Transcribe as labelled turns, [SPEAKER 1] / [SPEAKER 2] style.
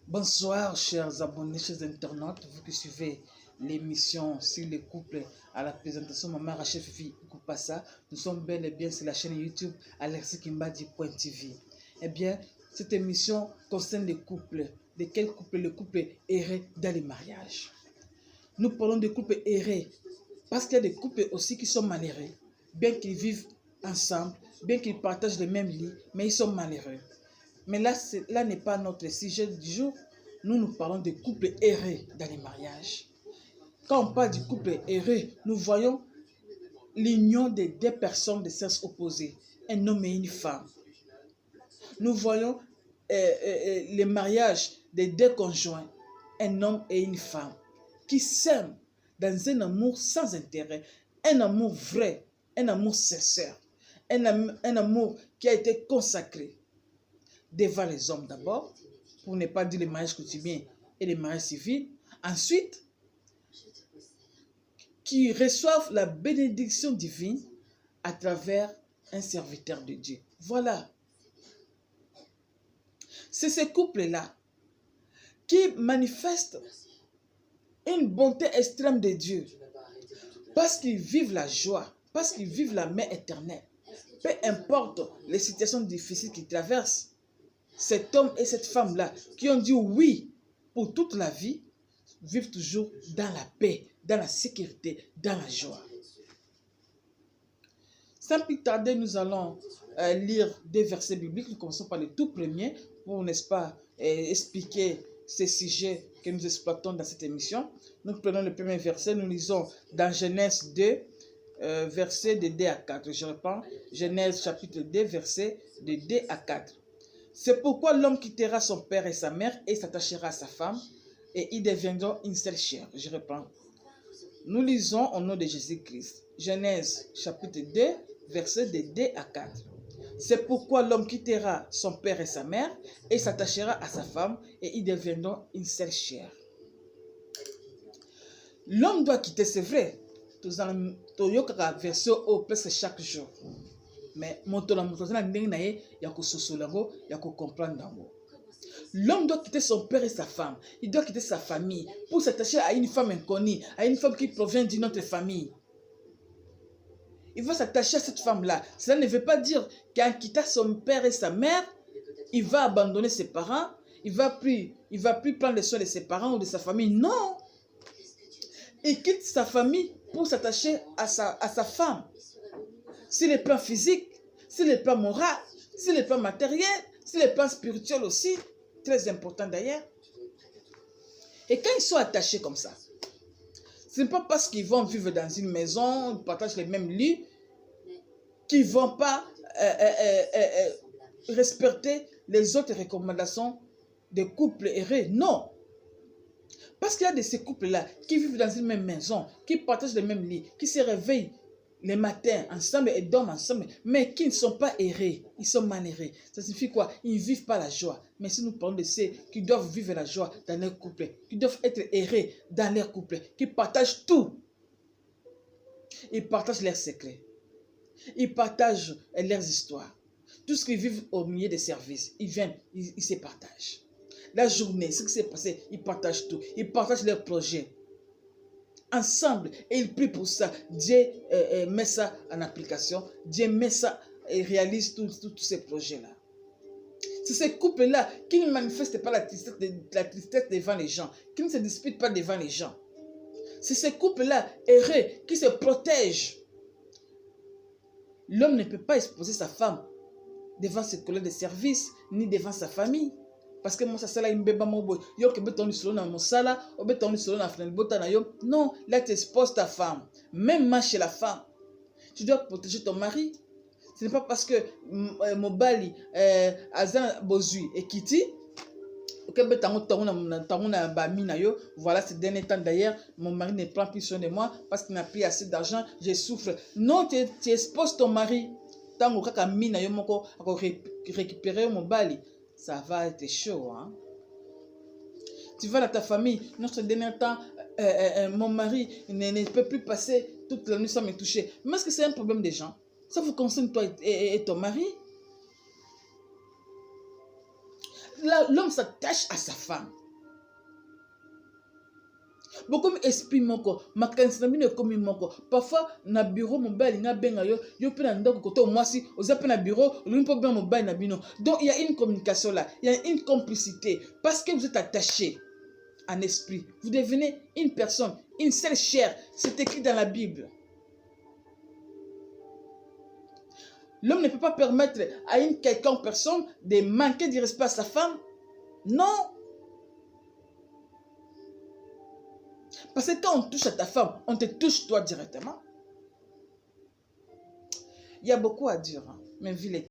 [SPEAKER 1] Bonsoir, chers abonnés, chers internautes, vous qui suivez l'émission sur les couples à la présentation Maman Rachel Fifi Koupassa. Nous sommes bel et bien sur la chaîne YouTube alexikimbadi.tv. Eh bien, cette émission concerne les couples. De quels couples? Les couples errés dans les mariages. Nous parlons de couples errés parce qu'il y a des couples aussi qui sont malheureux, bien qu'ils vivent ensemble, bien qu'ils partagent les mêmes lits, mais ils sont malheureux. Mais là n'est pas notre sujet du jour. Nous parlons de couples errés dans les mariages. Quand on parle du couple erré, nous voyons l'union de deux personnes de sexe opposé, un homme et une femme. Nous voyons le mariage de deux conjoints, un homme et une femme, qui s'aiment dans un amour sans intérêt, un amour vrai, un amour sincère, un amour qui a été consacré devant les hommes d'abord, pour ne pas dire les mariages coutumiers et les mariages civils. Ensuite, qui reçoivent la bénédiction divine à travers un serviteur de Dieu. Voilà. C'est ces couples-là qui manifestent une bonté extrême de Dieu parce qu'ils vivent la joie, parce qu'ils vivent la main éternelle. Peu importe les situations difficiles qu'ils traversent, cet homme et cette femme-là qui ont dit oui pour toute la vie, vivent toujours dans la paix, dans la sécurité, dans la joie. Sans plus tarder, nous allons lire des versets bibliques. Nous commençons par le tout premier pour, n'est-ce pas, expliquer ces sujets que nous exploitons dans cette émission. Nous prenons le premier verset, nous lisons dans Genèse 2, versets de 2 à 4. Je reprends, Genèse chapitre 2, versets de 2 à 4. C'est pourquoi l'homme quittera son père et sa mère et s'attachera à sa femme et ils deviendront une seule chair. Je reprends. Nous lisons au nom de Jésus-Christ. Genèse chapitre 2, versets de 2 à 4. C'est pourquoi l'homme quittera son père et sa mère et s'attachera à sa femme et ils deviendront une seule chair. L'homme doit quitter, c'est vrai. Toyokaka verset au presque chaque jour. Mais l'homme doit quitter son père et sa femme. Il doit quitter sa famille pour s'attacher à une femme inconnue, à une femme qui provient d'une autre famille. Il va s'attacher à cette femme-là. Cela ne veut pas dire qu'en quittant son père et sa mère, il va abandonner ses parents, il va plus prendre soin de ses parents ou de sa famille. Non! Il quitte sa famille pour s'attacher à sa femme. Sur le plan physique, sur le plan moral, sur le plan matériel, sur le plan spirituel aussi, très important d'ailleurs. Et quand ils sont attachés comme ça, ce n'est pas parce qu'ils vont vivre dans une maison, ils partagent les mêmes lits, qu'ils ne vont pas respecter les autres recommandations des couples errés. Non. Parce qu'il y a de ces couples-là qui vivent dans une même maison, qui partagent les mêmes lits, qui se réveillent les matins ensemble et dorment ensemble, mais qui ne sont pas errés, ils sont malheureux. Ça signifie quoi? Ils ne vivent pas la joie. Mais si nous parlons de ceux qui doivent vivre la joie dans leur couple, qui doivent être errés dans leur couple, qui partagent tout, ils partagent leurs secrets, ils partagent leurs histoires. Tout ce qu'ils vivent au milieu des services, ils viennent, ils se partagent. La journée, ce qui s'est passé, ils partagent tout, ils partagent leurs projets. Ensemble, et ils prient pour ça. Dieu met ça en application. Dieu met ça et réalise tous ces projets-là. C'est ces couples-là qui ne manifestent pas la tristesse devant les gens, qui ne se disputent pas devant les gens. C'est ces couples-là errés qui se protègent. L'homme ne peut pas exposer sa femme devant ses collègues de service, ni devant sa famille. Parce que moi, ça là, non, là, tu exposes ta femme. Même chez la femme, tu dois protéger ton mari. Ce n'est pas parce que Mobali, Azan Bozui et Kitty, voilà, ces derniers temps d'ailleurs, mon mari ne prend plus soin de moi parce qu'il n'a plus assez d'argent, je souffre. Non, tu exposes ton mari. Tant que tu récupérer mon bali, ça va être chaud. Hein? Tu vas dans ta famille, notre dernier temps, mon mari ne peut plus passer toute la nuit sans me toucher. Mais est-ce que c'est un problème des gens? Ça vous concerne toi et ton mari? l'homme s'attache à sa femme. Beaucoup esprit moko, makanisi na bino ekomi moko. Parfois na bureau mobile nga benga yo pe na ndako koto mwasi, oza pe na bureau, lui po bien mobile na bino. Donc il y a une communication là, il y a une complicité parce que vous êtes attachés en esprit. Vous devenez une personne, une seule chair. C'est écrit dans la Bible. L'homme ne peut pas permettre à une quelconque personne de manquer du respect à sa femme. Non. Parce que quand on touche à ta femme, on te touche toi directement. Il y a beaucoup à dire, hein, mais vu les